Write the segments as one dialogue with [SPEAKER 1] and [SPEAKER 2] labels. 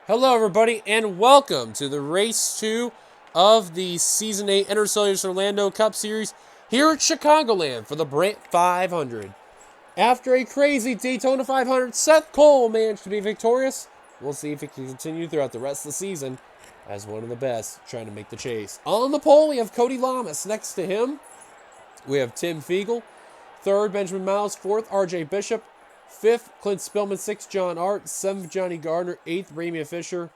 [SPEAKER 1] Hello, everybody, and welcome to the Race 2 of the Season 8 NRSL Orlando Cup Series here at Chicagoland for the Brent 500. After a crazy Daytona 500, Seth Cole managed to be victorious. We'll see if he can continue throughout the rest of the season as one of the best trying to make the chase. On the pole, we have Cody Lamas. Next to him, we have Tim Fiegel. Third, Benjamin Miles. Fourth, RJ Bishop. Fifth, Clint Spillman. Sixth, John Art. Seventh, Johnny Gardner. Eighth, Ramian Fisher.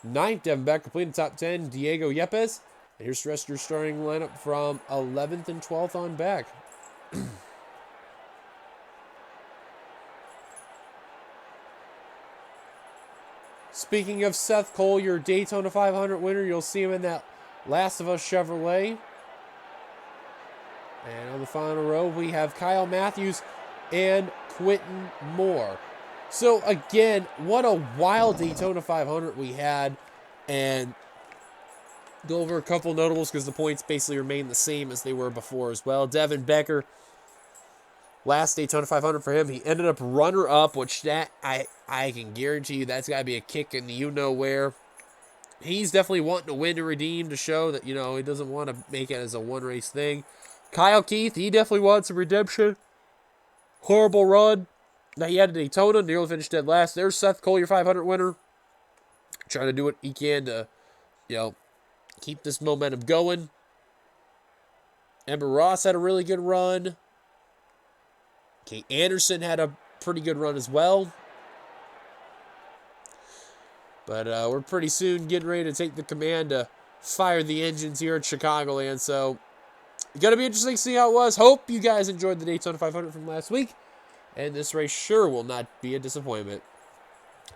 [SPEAKER 1] Ninth, Devin Beck. Completing the top 10, Diego Yepes. And here's the rest of your starting lineup from 11th and 12th on back. Speaking of Seth Cole, your Daytona 500 winner, you'll see him in that Last of Us Chevrolet. And on the final row, we have Kyle Matthews and Quentin Moore. So again, what a wild Daytona 500 we had. And go over a couple notables because the points basically remain the same as they were before as well. Devin Becker, last Daytona 500 for him. He ended up runner-up, which that I can guarantee you that's got to be a kick in the you-know-where. He's definitely wanting to win to redeem, to show that, you know, he doesn't want to make it as a one-race thing. Kyle Keith, he definitely wants a redemption. Horrible run that he had at Daytona. Nearly finished dead last. There's Seth Cole, your 500 winner. Trying to do what he can to, you know, keep this momentum going. Ember Ross had a really good run. Kate Anderson had a pretty good run as well. But we're pretty soon getting ready to take the command to fire the engines here at Chicagoland. So it's going to be interesting to see how it was. Hope you guys enjoyed the Daytona 500 from last week. And this race sure will not be a disappointment.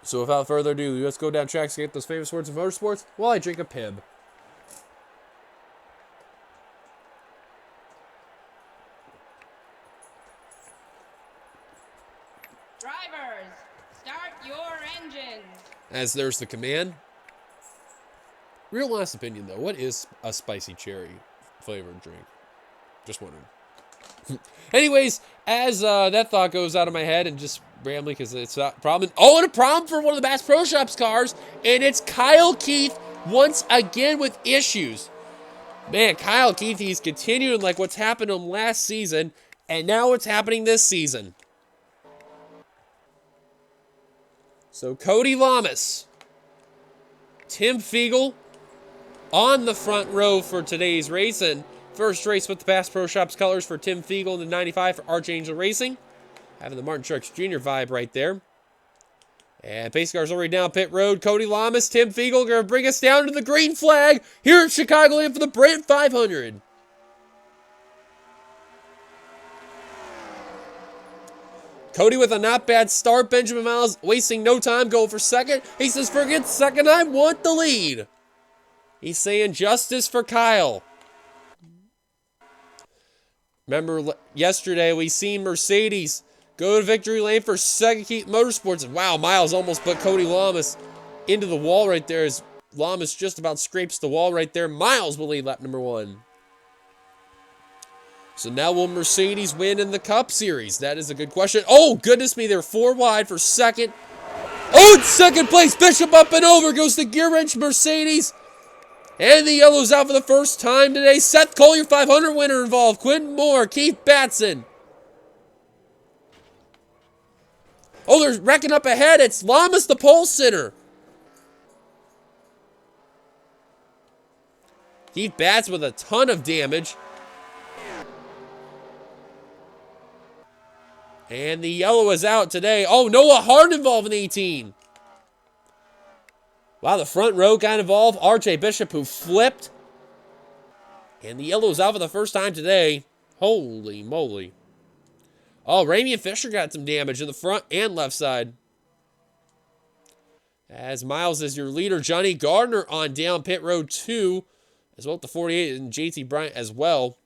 [SPEAKER 1] So without further ado, let's go down tracks and get those famous words of motorsports while I drink a Pib.
[SPEAKER 2] Drivers, start your engines.
[SPEAKER 1] As there's the command. Real honest opinion, though. What is a spicy cherry flavored drink? Just wondering. Anyways, as that thought goes out of my head and just rambling because it's not a problem. Oh, and a problem for one of the Bass Pro Shops cars. And it's Kyle Keith once again with issues. Man, Kyle Keith, he's continuing like what's happened to him last season. And now what's happening this season. So Cody Lamas, Tim Fiegel on the front row for today's race. And first race with the Bass Pro Shops colors for Tim Fiegel in the 95 for Archangel Racing. Having the Martin Truex Jr. vibe right there. And pace cars already down pit road. Cody Lamas, Tim Fiegel going to bring us down to the green flag here at Chicagoland for the Brent 500. Cody with a not bad start. Benjamin Miles wasting no time, going for second. He says, forget second, I want the lead. He's saying justice for Kyle. Remember yesterday we seen Mercedes go to victory lane for second Keith Motorsports. And wow, Miles almost put Cody Lamas into the wall right there as Lamas just about scrapes the wall right there. Miles will lead lap number 1. So now will Mercedes win in the Cup Series? That is a good question. Oh, goodness me, they're 4 wide for second. Oh, it's second place. Bishop up and over. Goes the gear wrench Mercedes. And the yellow's out for the first time today. Seth Cole, your 500 winner involved. Quentin Moore, Keith Batson. Oh, they're wrecking up ahead. It's Lamas, the pole sitter. Keith Batson with a ton of damage. And the yellow is out today. Oh, Noah Hart involved in 18. Wow, the front row got involved. RJ Bishop, who flipped. And the yellow's out for the first time today. Holy moly. Oh, Ramian Fisher got some damage in the front and left side. As Miles is your leader. Johnny Gardner on down pit road 2. As well as the 48 and JT Bryant as well.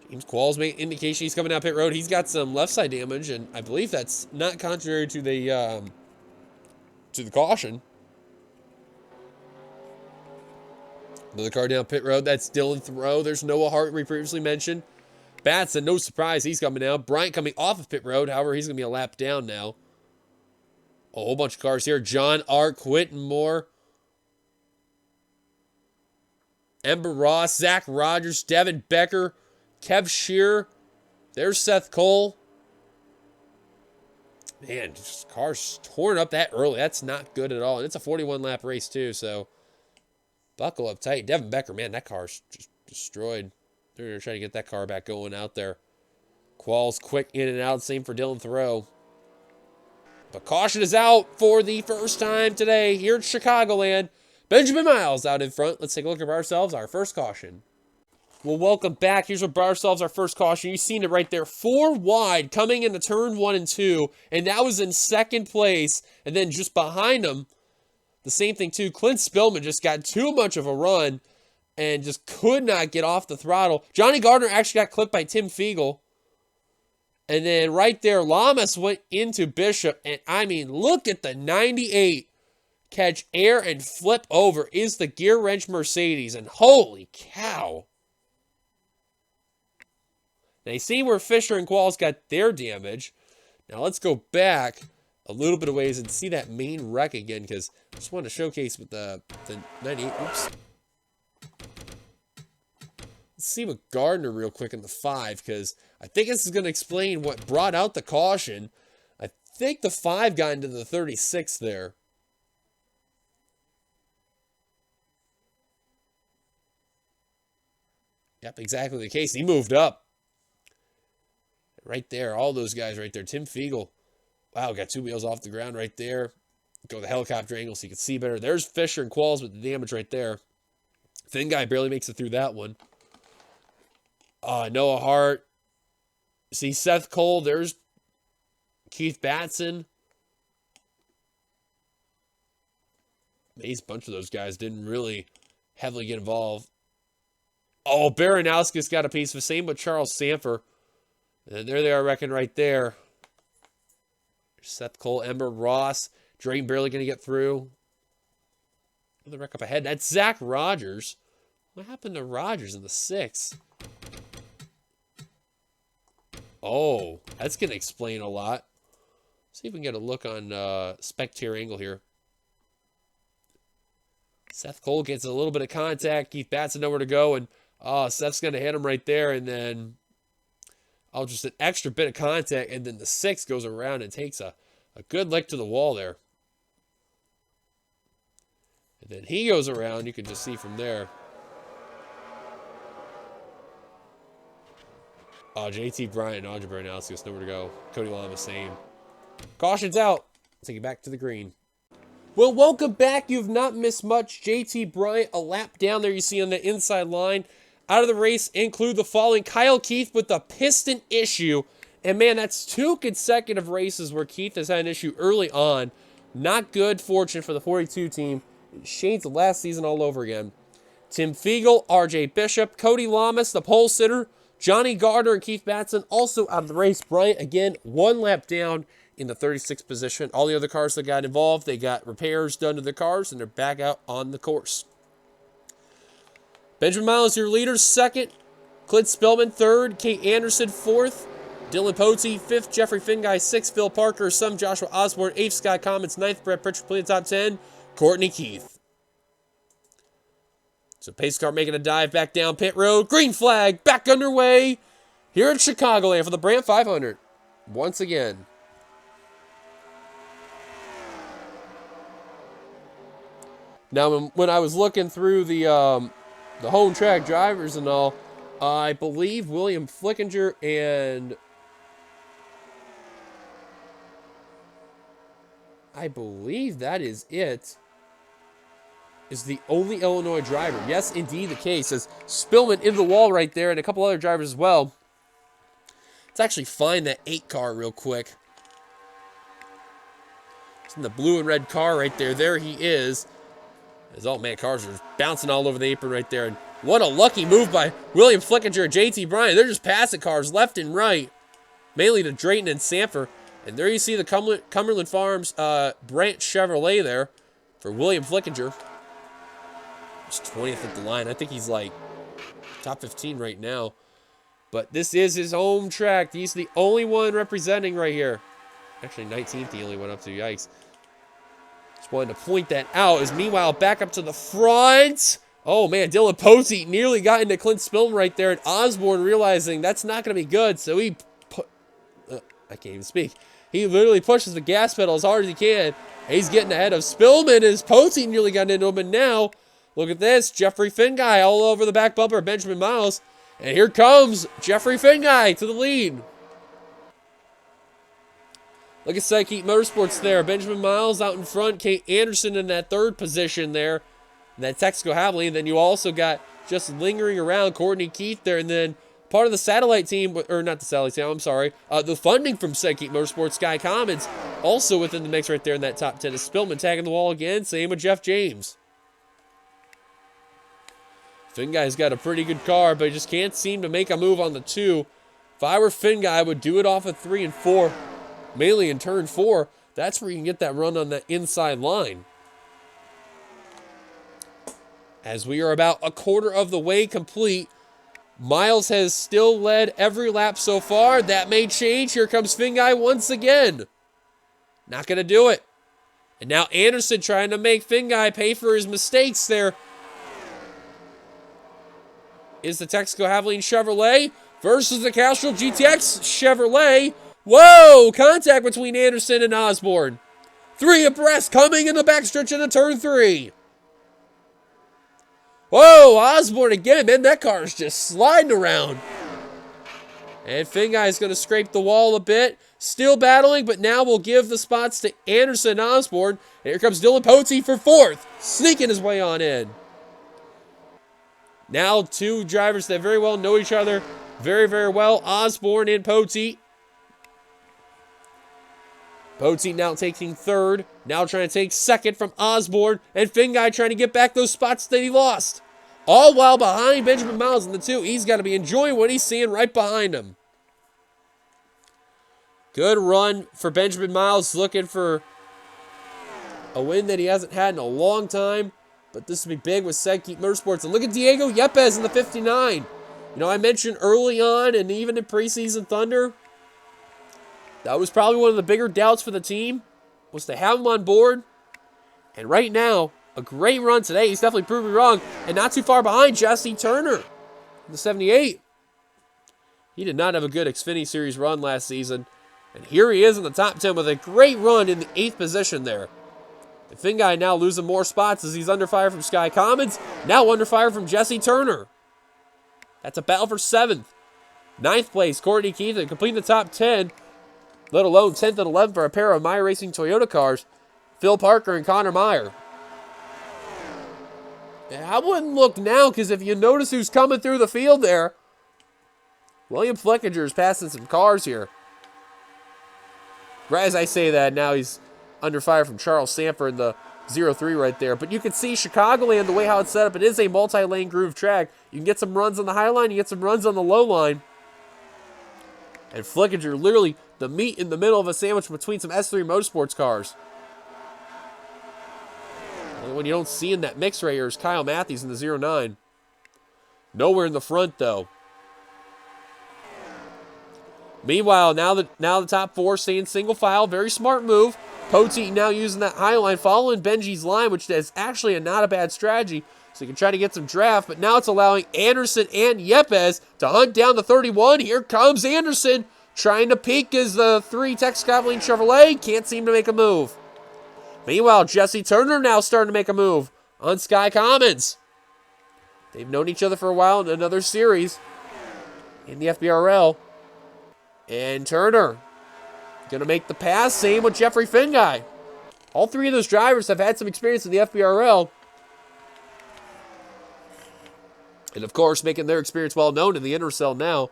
[SPEAKER 1] James Qualls make indication he's coming down pit road. He's got some left side damage, and I believe that's not contrary to the caution. Another car down pit road. That's Dylan Thoreau. There's Noah Hart we previously mentioned. Batson, no surprise, he's coming down. Bryant coming off of pit road. However, he's going to be a lap down now. A whole bunch of cars here. John Art, Quentin Moore, Ember Ross, Zach Rogers, Devin Becker, Kev Shearer. There's Seth Cole. Man, just cars torn up that early. That's not good at all. And it's a 41-lap race, too, so buckle up tight. Devin Becker, man, that car's just destroyed. They're going to try to get that car back going out there. Qualls quick in and out. Same for Dylan Thoreau. But caution is out for the first time today here at Chicagoland. Benjamin Miles out in front. Let's take a look at ourselves, our first caution. Well, welcome back. Here's what brought ourselves our first caution. You've seen it right there. 4 wide coming into turn 1 and 2. And that was in second place. And then just behind him, the same thing too. Clint Spillman just got too much of a run and just could not get off the throttle. Johnny Gardner actually got clipped by Tim Fiegel. And then right there, Lamas went into Bishop. And I mean, look at the 98 catch air and flip over is the gear wrench Mercedes. And holy cow. Now, you see where Fisher and Qualls got their damage. Now, let's go back a little bit of ways and see that main wreck again, because I just wanted to showcase with the 98. Oops. Let's see with Gardner real quick in the 5, because I think this is going to explain what brought out the caution. I think the 5 got into the 36 there. Yep, exactly the case. He moved up. Right there, all those guys right there. Tim Fiegel. Wow, got 2 wheels off the ground right there. Go the helicopter angle so you can see better. There's Fisher and Qualls with the damage right there. Thin guy barely makes it through that one. Noah Hart. See Seth Cole. There's Keith Batson. Amazing bunch of those guys didn't really heavily get involved. Oh, Baranowski's got a piece of the same with Charles Sanford. And there they are, wrecking right there. Seth Cole, Ember Ross. Drain barely going to get through. The wreck up ahead. That's Zach Rogers. What happened to Rogers in the 6? Oh, that's going to explain a lot. See if we can get a look on spectator angle here. Seth Cole gets a little bit of contact. Keith Batson nowhere to go. And Seth's going to hit him right there. And then just an extra bit of contact, and then the 6 goes around and takes a good lick to the wall there. And then he goes around, you can just see from there. JT Bryant and Audrey Baranowski, nowhere to go. Cody Lama, same. Caution's out. Take it back to the green. Well, welcome back. You've not missed much. JT Bryant, a lap down there you see on the inside line. Out of the race include the following. Kyle Keith with the piston issue. And man, that's 2 consecutive races where Keith has had an issue early on. Not good fortune for the 42 team. Shane's last season all over again. Tim Fiegel, RJ Bishop, Cody Lamas, the pole sitter, Johnny Gardner, and Keith Batson also out of the race. Bryant, again, 1 lap down in the 36th position. All the other cars that got involved, they got repairs done to the cars, and they're back out on the course. Benjamin Miles, your leader, 2nd. Clint Spillman, 3rd. Kate Anderson, 4th. Dylan Potey, 5th. Jeffrey Finguy, 6th. Phil Parker, 7th. Joshua Osborne, 8th. Scott Commons, 9th. Brett Pritchard, playing top 10. Courtney Keith. So pace car making a dive back down pit road. Green flag, back underway here at Chicagoland for the Brant 500. Once again. Now, when I was looking through the home track drivers and all, I believe William Flickinger and I believe that is it. Is the only Illinois driver. Yes, indeed the case. As Spillman into the wall right there and a couple other drivers as well. Let's actually find that 8 car real quick. It's in the blue and red car right there. There he is. As oh man, cars are bouncing all over the apron right there. And what a lucky move by William Flickinger and JT Bryant. They're just passing cars left and right. Mainly to Drayton and Sanford. And there you see the Cumberland Farms Brant Chevrolet there for William Flickinger. He's 20th at the line. I think he's like top 15 right now. But this is his home track. He's the only one representing right here. Actually, 19th he only went up to. Yikes. wanted to point that out. As meanwhile, back up to the front. Oh, man, Dylan Posey nearly got into Clint Spillman right there. And Osborne realizing that's not going to be good. So he I can't even speak. He literally pushes the gas pedal as hard as he can. He's getting ahead of Spillman as Posey nearly got into him. And now, look at this. Jeffrey Finguy all over the back bumper of Benjamin Miles. And here comes Jeffrey Finguy to the lead. Look at Psychic Motorsports there. Benjamin Miles out in front. Kate Anderson in that third position there. And that Texaco Havley. And then you also got just lingering around Courtney Keith there. And then part of the satellite team, or not the satellite team, I'm sorry. The funding from Psychic Motorsports, Sky Commons, also within the mix right there in that top 10. Is Spillman tagging the wall again. Same with Jeff James. Finguy's got a pretty good car, but he just can't seem to make a move on the 2. If I were Finguy, I would do it off of 3 and 4. Mainly in turn 4, that's where you can get that run on that inside line. As we are about a quarter of the way complete, Miles has still led every lap so far. That may change. Here comes Finguy once again. Not going to do it. And now Anderson trying to make Finguy pay for his mistakes there. Is the Texaco Havlin Chevrolet versus the Castrol GTX Chevrolet. Whoa! Contact between Anderson and Osborne. 3 abreast coming in the backstretch into turn 3. Whoa! Osborne again. Man, that car is just sliding around. And Finguy is going to scrape the wall a bit. Still battling, but now we'll give the spots to Anderson and Osborne. And here comes Dylan Posey for 4th. Sneaking his way on in. Now 2 drivers that very well know each other very, very well. Osborne and Posey. Posey now taking 3rd. Now trying to take 2nd from Osborne. And Finguy trying to get back those spots that he lost. All while behind Benjamin Miles in the 2. He's got to be enjoying what he's seeing right behind him. Good run for Benjamin Miles. Looking for a win that he hasn't had in a long time. But this will be big with Psychic Motorsports. And look at Diego Yepes in the 59. You know, I mentioned early on and even in preseason Thunder, that was probably one of the bigger doubts for the team, was to have him on board. And right now, a great run today. He's definitely proved me wrong. And not too far behind Jesse Turner in the 78. He did not have a good Xfinity Series run last season. And here he is in the top 10 with a great run in the 8th position there. And Finguy now losing more spots as he's under fire from Sky Commons. Now under fire from Jesse Turner. That's a battle for 7th. 9th place, Courtney Keith, and completing the top 10. Let alone 10th and 11th for a pair of Meyer Racing Toyota cars. Phil Parker and Connor Meyer. I wouldn't look now, because if you notice who's coming through the field there, William Flickinger is passing some cars here. Right as I say that, now he's under fire from Charles Sanford in the 03 right there. But you can see Chicagoland, the way how it's set up, it is a multi-lane groove track. You can get some runs on the high line, you get some runs on the low line. And Flickinger, literally the meat in the middle of a sandwich between some S3 Motorsports cars. The only one you don't see in that mix right here is Kyle Matthews in the 09. Nowhere in the front, though. Meanwhile, now the top 4 staying single file. Very smart move. Posey now using that high line, following Benji's line, which is actually not a bad strategy. So you can try to get some draft, but now it's allowing Anderson and Yepes to hunt down the 31. Here comes Anderson, trying to peek as the 3 Texaco Chevrolet can't seem to make a move. Meanwhile, Jesse Turner now starting to make a move on Sky Commons. They've known each other for a while in another series in the FBRL. And Turner going to make the pass. Same with Jeffrey Finguy. All 3 of those drivers have had some experience in the FBRL. And, of course, making their experience well known in the NRSL now.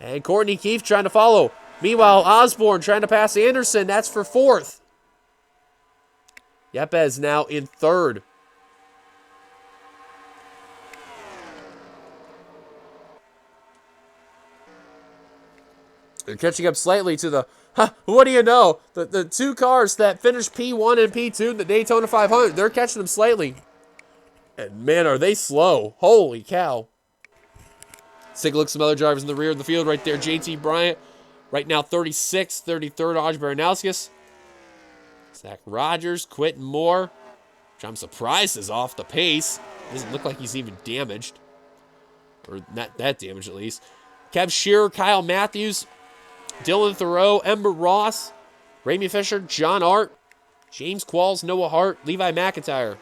[SPEAKER 1] And Courtney Keith trying to follow. Meanwhile, Osborne trying to pass Anderson. That's for 4th. Yepes now in 3rd. They're catching up slightly to the, what do you know? The 2 cars that finished P1 and P2 in the Daytona 500, they're catching them slightly. And man, are they slow. Holy cow. Let's take a look at some other drivers in the rear of the field right there. JT Bryant, right now 36th, 33rd, Aj Baranowskis. Zach Rogers, Quentin Moore, which I'm surprised is off the pace. Doesn't look like he's even damaged. Or not that damaged, at least. Kev Shearer, Kyle Matthews, Dylan Thoreau, Ember Ross, Ramey Fisher, John Art, James Qualls, Noah Hart, Levi McIntyre.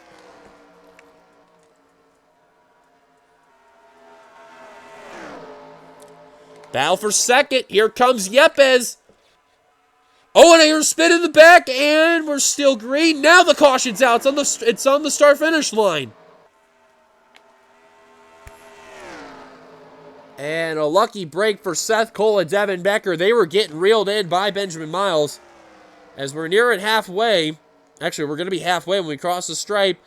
[SPEAKER 1] Battle for second. Here comes Yepes. Oh, and I hear a spin in the back, and we're still green. Now the caution's out. It's on the start-finish line. And a lucky break for Seth Cole and Devin Becker. They were getting reeled in by Benjamin Miles. As we're near it halfway. Actually, we're going to be halfway when we cross the stripe.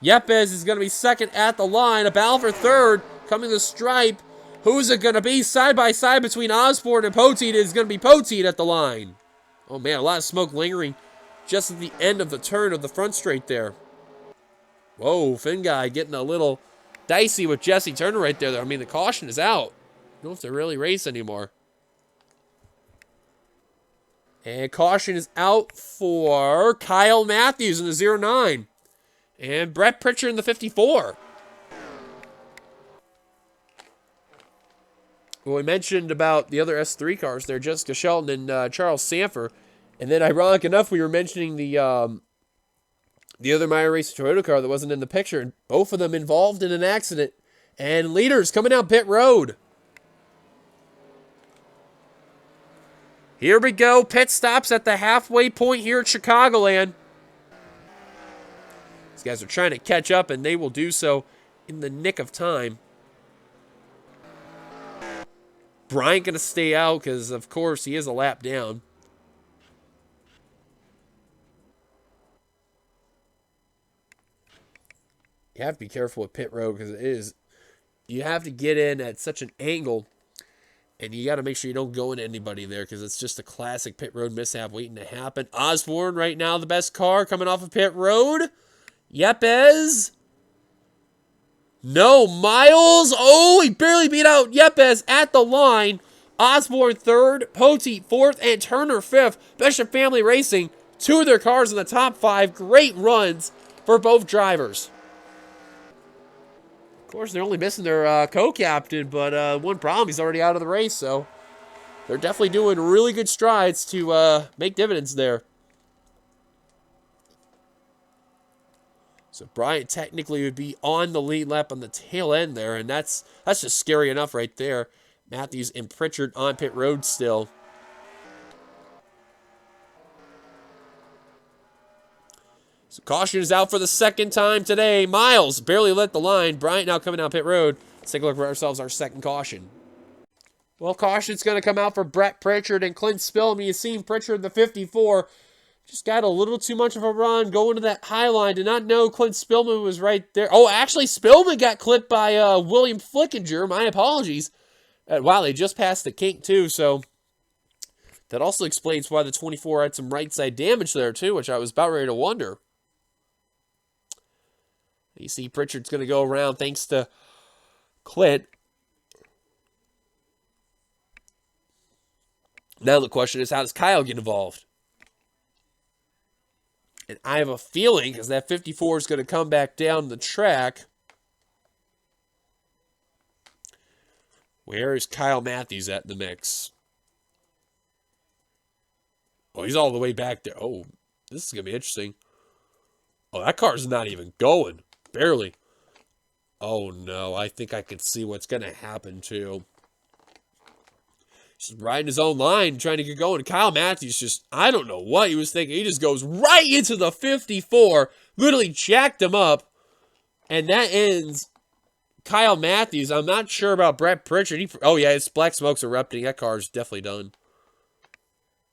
[SPEAKER 1] Yepes is going to be second at the line. A battle for third coming to the stripe. Who's it going to be? Side by side between Osborne and Poteet. It is going to be Poteet at the line. Oh, man, a lot of smoke lingering just at the end of the turn of the front straight there. Whoa, Finn guy getting a little dicey with Jesse Turner right there. I mean, the caution is out. I don't know if they really race anymore. And caution is out for Kyle Matthews in the 09. And Brett Pritchard in the 54. Well, we mentioned about the other S3 cars there, Jessica Shelton and Charles Sanford. And then, ironic enough, we were mentioning the other Meyer Racing Toyota car that wasn't in the picture. And both of them involved in an accident. And leaders coming down pit road. Here we go. Pit stops at the halfway point here at Chicagoland. These guys are trying to catch up, and they will do so in the nick of time. Bryant going to stay out because, of course, he is a lap down. You have to be careful with pit road because it is. You have to get in at such an angle, and you got to make sure you don't go into anybody there because it's just a classic pit road mishap waiting to happen. Osborne right now, the best car coming off of pit road. Yepes. No, Miles. Oh, he barely beat out Yepes at the line. Osborne third, Poteet fourth, and Turner fifth. Bishop Family Racing, two of their cars in the top five. Great runs for both drivers. Of course, they're only missing their co-captain, but one problem, he's already out of the race, so they're definitely doing really good strides to make dividends there. So Bryant technically would be on the lead lap on the tail end there, and that's just scary enough right there. Matthews and Pritchard on pit road still. So caution is out for the second time today. Miles barely lit the line. Bryant now coming down pit road. Let's take a look at ourselves our second caution. Well, caution's going to come out for Brett Pritchard and Clint Spillman. You've seen Pritchard in the 54. Just got a little too much of a run going to that high line. Did not know Clint Spillman was right there. Oh, actually, Spillman got clipped by William Flickinger. My apologies. Wow, they just passed the kink, too. So that also explains why the 24 had some right side damage there, too, which I was about ready to wonder. You see Pritchard's going to go around thanks to Clint. Now the question is, how does Kyle get involved? And I have a feeling, because that 54 is going to come back down the track. Where is Kyle Matthews at in the mix? Oh, he's all the way back there. Oh, this is going to be interesting. Oh, that car's not even going. Barely. Oh, no. I think I can see what's going to happen, too. Just riding his own line, trying to get going. Kyle Matthews just, I don't know what he was thinking. He just goes right into the 54. Literally jacked him up. And that ends Kyle Matthews. I'm not sure about Brett Pritchard. Oh, yeah, his black smoke's erupting. That car's definitely done.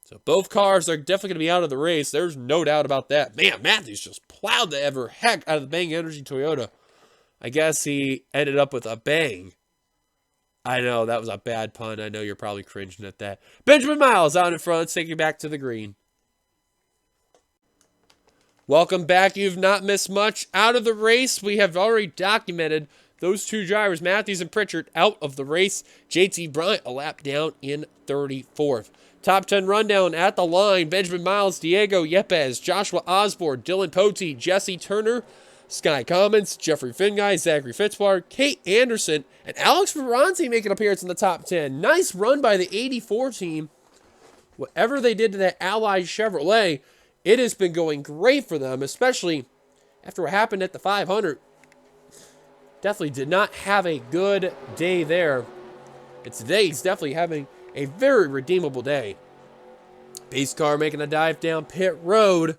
[SPEAKER 1] So both cars are definitely going to be out of the race. There's no doubt about that. Man, Matthews just plowed the ever heck out of the Bang Energy Toyota. I guess he ended up with a bang. I know, that was a bad pun. I know you're probably cringing at that. Benjamin Miles out in front. Let's take you back to the green. Welcome back. You've not missed much. Out of the race, we have already documented those two drivers, Matthews and Pritchard, out of the race. JT Bryant a lap down in 34th. Top 10 rundown at the line. Benjamin Miles, Diego Yepes, Joshua Osborne, Dylan Pote, Jesse Turner, Sky Commons, Jeffrey Finguy, Zachary Fitzpatrick, Kate Anderson, and Alex Ferranti make an appearance in the top 10. Nice run by the 84 team. Whatever they did to that Allied Chevrolet, it has been going great for them, especially after what happened at the 500. Definitely did not have a good day there. And today he's definitely having a very redeemable day. Base car making a dive down pit road.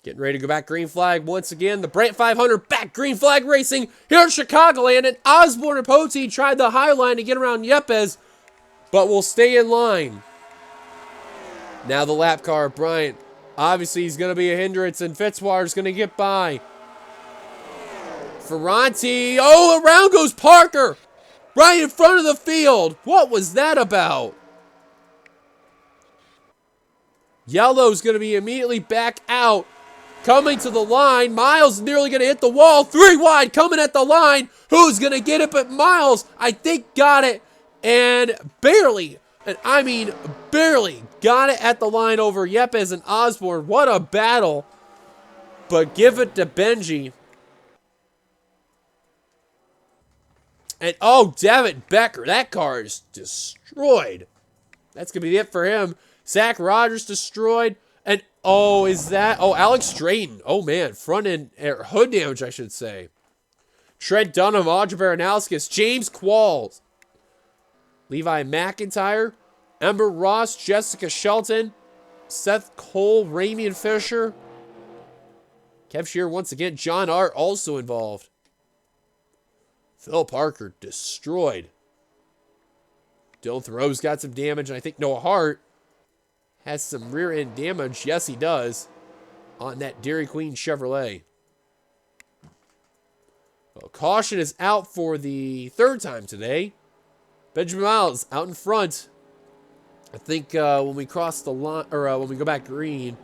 [SPEAKER 1] Getting ready to go back green flag once again. The Brant 500 back green flag racing here in Chicagoland. And Osborne and Pote tried the high line to get around Yepes, but will stay in line. Now the lap car, Bryant. Obviously he's going to be a hindrance, and Fitzwater's going to get by. Ferranti. Oh, around goes Parker. Right in front of the field. What was that about? Yellow's going to be immediately back out. Coming to the line. Miles nearly going to hit the wall. 3 wide coming at the line. Who's going to get it but Miles? I think got it. And barely, and I mean barely, got it at the line over Yepes and Osborne. What a battle. But give it to Benji. And oh, David Becker, that car is destroyed. That's going to be it for him. Zach Rogers destroyed. And oh, is that, oh, Alex Drayton. Oh man, front end, hood damage, I should say. Trent Dunham, Audrey Baranowskis, James Qualls, Levi McIntyre, Ember Ross, Jessica Shelton, Seth Cole, Ramian Fisher, Kev Shear once again, John Art also involved. Phil Parker destroyed. Dylan Thoreau's got some damage, and I think Noah Hart has some rear end damage. Yes, he does. On that Dairy Queen Chevrolet. Well, caution is out for the 3rd time today. Benjamin Miles out in front. I think when we cross the line, or when we go back green,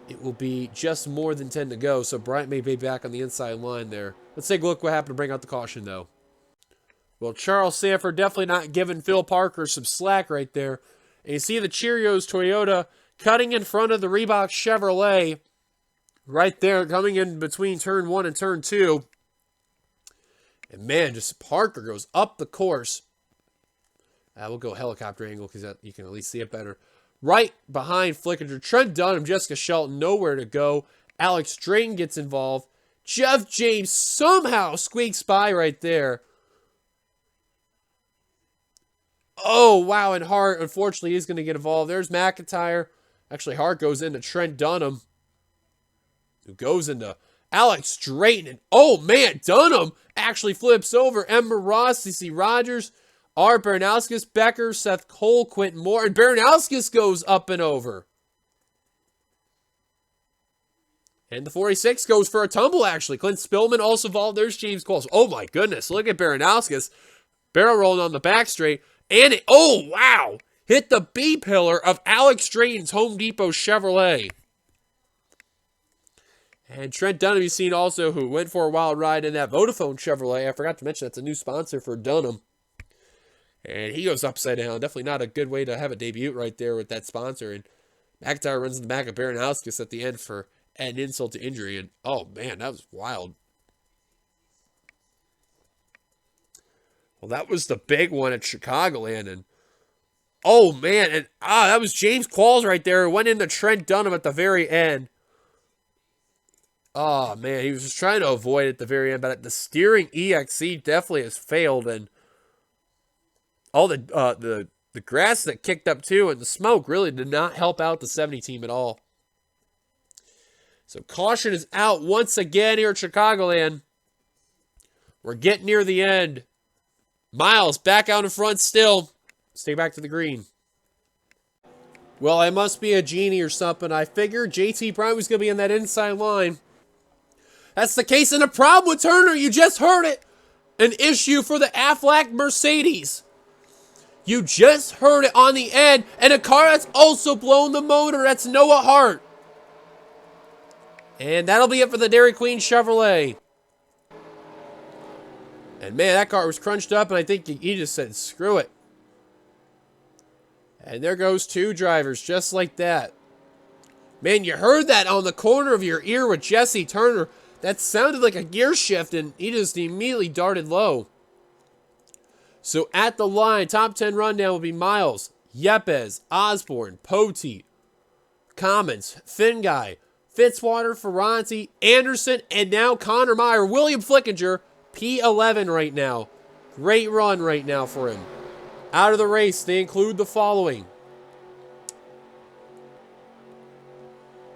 [SPEAKER 1] it will be just more than 10 to go. So Bryant may be back on the inside line there. Let's take a look what happened to bring out the caution, though. Well, Charles Sanford definitely not giving Phil Parker some slack right there. And you see the Cheerios Toyota cutting in front of the Reebok Chevrolet right there, coming in between turn 1 and turn 2. And man, just Parker goes up the course. We'll go helicopter angle because you can at least see it better. Right behind Flickinger. Trent Dunham, Jessica Shelton, nowhere to go. Alex Drayton gets involved. Jeff James somehow squeaks by right there. Oh, wow, and Hart, unfortunately, is going to get involved. There's McIntyre. Actually, Hart goes into Trent Dunham, who goes into Alex Drayton. And, oh, man, Dunham actually flips over. Ember Ross, CC Rogers, Art Baranowskis, Becker, Seth Cole, Quentin Moore, and Baranowskis goes up and over. And the 46 goes for a tumble, actually. Clint Spillman also involved. There's James Qualls. Oh, my goodness. Look at Baranowskis. Barrel rolling on the back straight. And it, oh, wow. Hit the B-pillar of Alex Drayton's Home Depot Chevrolet. And Trent Dunham, you've seen also, who went for a wild ride in that Vodafone Chevrolet. I forgot to mention that's a new sponsor for Dunham. And he goes upside down. Definitely not a good way to have a debut right there with that sponsor. And McIntyre runs in the back of Baranowskis at the end for an insult to injury. And, oh, man, that was wild. Well, that was the big one at Chicagoland. And, oh, man. And, that was James Qualls right there. Went into Trent Dunham at the very end. Oh, man. He was just trying to avoid it at the very end. But the steering EXE definitely has failed. And all the grass that kicked up, too, and the smoke really did not help out the 70 team at all. So, caution is out once again here at Chicagoland. We're getting near the end. Miles back out in front still. Stay back to the green. Well, I must be a genie or something. I figured JT Bryant was going to be in that inside line. That's the case. And the problem with Turner, you just heard it. An issue for the Aflac Mercedes. You just heard it on the end. And a car that's also blown the motor. That's Noah Hart. And that'll be it for the Dairy Queen Chevrolet. And man, that car was crunched up, and I think he just said, screw it. And there goes 2 drivers, just like that. Man, you heard that on the corner of your ear with Jesse Turner. That sounded like a gear shift, and he just immediately darted low. So at the line, top 10 rundown will be Miles, Yepes, Osborne, Poteet, Commons, Finguy, Fitzwater, Ferranti, Anderson, and now Connor Meyer. William Flickinger, P11 right now. Great run right now for him. Out of the race, they include the following.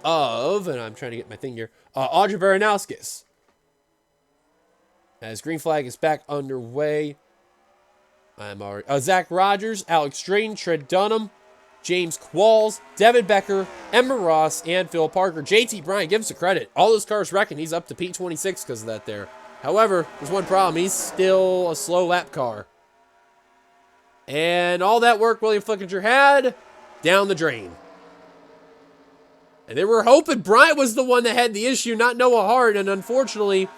[SPEAKER 1] And I'm trying to get my thing here, Audrey Baranowskis. As green flag is back underway. I'm already... Zach Rogers, Alex Drayton, Trent Dunham, James Qualls, Devin Becker, Emma Ross, and Phil Parker. JT Bryant, give us a credit. All those cars wrecking. He's up to P26 because of that there. However, there's one problem. He's still a slow lap car. And all that work William Flickinger had, down the drain. And they were hoping Bryant was the one that had the issue, not Noah Hart. And unfortunately,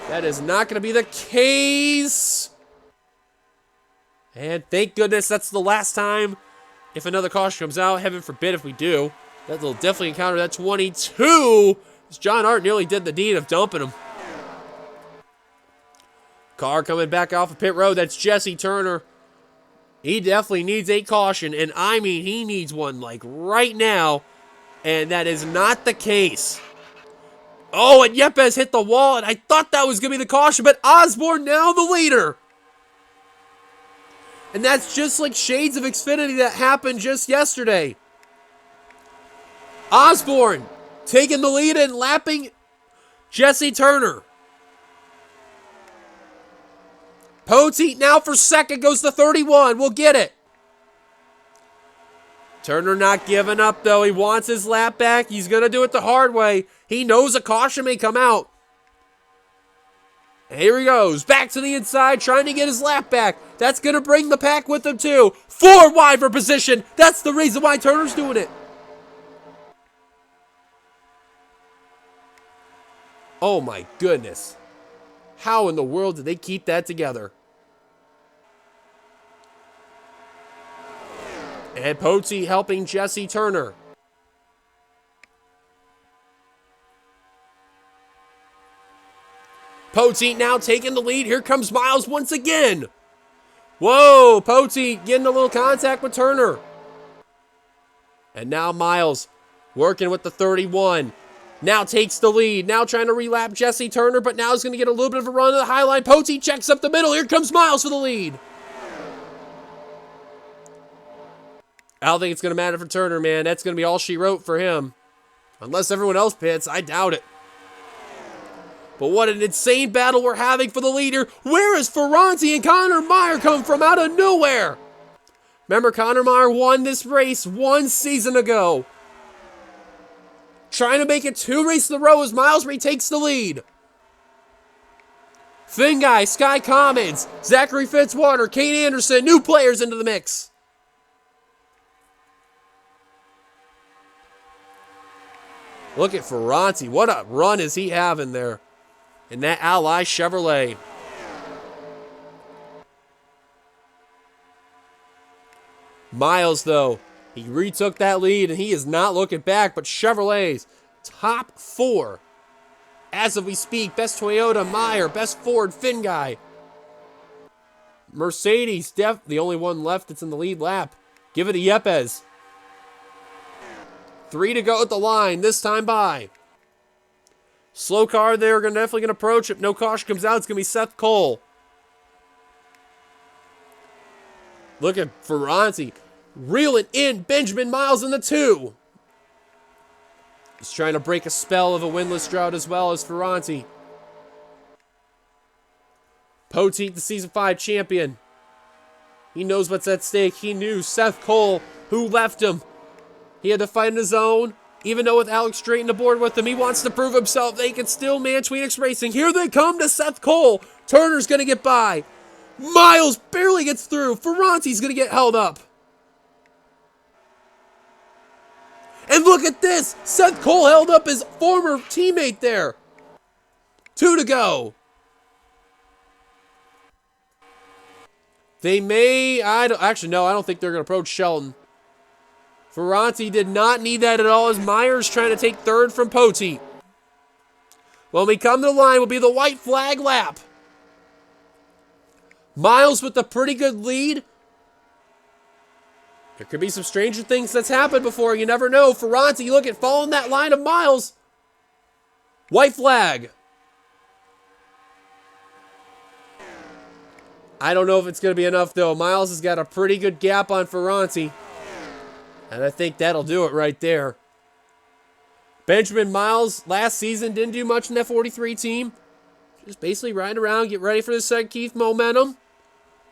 [SPEAKER 1] that is not going to be the case. And thank goodness that's the last time if another caution comes out. Heaven forbid if we do. That will definitely encounter that 22. As John Hart nearly did the deed of dumping him. Car coming back off of pit road. That's Jesse Turner. He definitely needs a caution. And I mean, he needs one like right now. And that is not the case. Oh, and Yepes hit the wall. And I thought that was going to be the caution. But Osborne now the leader. And that's just like shades of Xfinity that happened just yesterday. Osborne taking the lead and lapping Jesse Turner. Poteet now for second, goes to 31. We'll get it. Turner not giving up, though. He wants his lap back. He's going to do it the hard way. He knows a caution may come out. And here he goes. Back to the inside, trying to get his lap back. That's going to bring the pack with him, too. 4 wide for position. That's the reason why Turner's doing it. Oh, my goodness. How in the world did they keep that together? And Poteet helping Jesse Turner. Poteet now taking the lead. Here comes Miles once again. Whoa, Poteet getting a little contact with Turner. And now Miles working with the 31. Now takes the lead. Now trying to relap Jesse Turner, but now he's going to get a little bit of a run to the high line. Poteet checks up the middle. Here comes Miles for the lead. I don't think it's going to matter for Turner, man. That's going to be all she wrote for him. Unless everyone else pits, I doubt it. But what an insane battle we're having for the leader. Where is Ferranti and Connor Meyer come from out of nowhere? Remember, Connor Meyer won this race 1 season ago. Trying to make it 2 races in a row as Miles retakes the lead. Finguy, Sky Commons, Zachary Fitzwater, Kate Anderson, new players into the mix. Look at Ferranti. What a run is he having there in that Ally Chevrolet. Miles, though, he retook that lead, and he is not looking back, but Chevrolet's top 4. As of we speak, best Toyota, Meyer, best Ford, Finguy. Mercedes, the only one left that's in the lead lap. Give it to Yepes. 3 to go at the line, this time by. Slow car there, definitely going to approach. If no caution comes out, it's going to be Seth Cole. Look at Ferranti reeling in Benjamin Miles in the 2. He's trying to break a spell of a winless drought as well as Ferranti. Poteet, the Season 5 champion. He knows what's at stake. He knew Seth Cole, who left him. He had to fight on his own. Even though with Alex Drayton aboard with him, he wants to prove himself. They can still man Tweenix Racing. Here they come to Seth Cole. Turner's going to get by. Miles barely gets through. Ferranti's going to get held up. And look at this. Seth Cole held up his former teammate there. 2 to go. They may, I don't think they're going to approach Shelton. Ferranti did not need that at all as Myers trying to take third from Poteet. When we come to the line, will be the white flag lap. Miles with a pretty good lead. There could be some stranger things that's happened before. You never know. Ferranti, look at following that line of Miles. White flag. I don't know if it's going to be enough, though. Miles has got a pretty good gap on Ferranti. And I think that'll do it right there. Benjamin Miles, last season, didn't do much in that 43 team. Just basically riding around, get ready for the St. Keith momentum.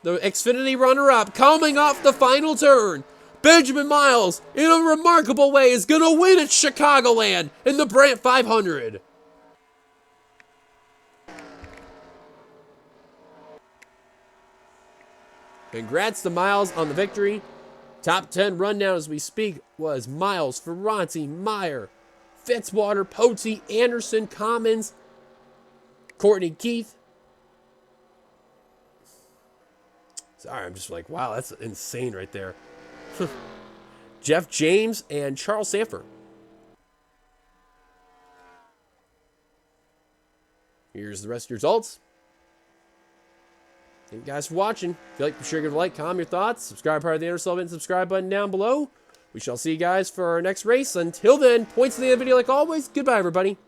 [SPEAKER 1] The Xfinity runner-up coming off the final turn. Benjamin Miles, in a remarkable way, is going to win at Chicagoland in the Brant 500. Congrats to Miles on the victory. Top 10 rundown as we speak was Miles, Ferranti, Meyer, Fitzwater, Poteet, Anderson, Commons, Courtney Keith. Sorry, I'm just like, wow, that's insane right there. Jeff James and Charles Sanford. Here's the rest of your results. Thank you guys for watching. If you like, be sure to give a like, comment your thoughts, subscribe part of the NRSL, and subscribe button down below. We shall see you guys for our next race. Until then, points at the end of the video like always. Goodbye, everybody.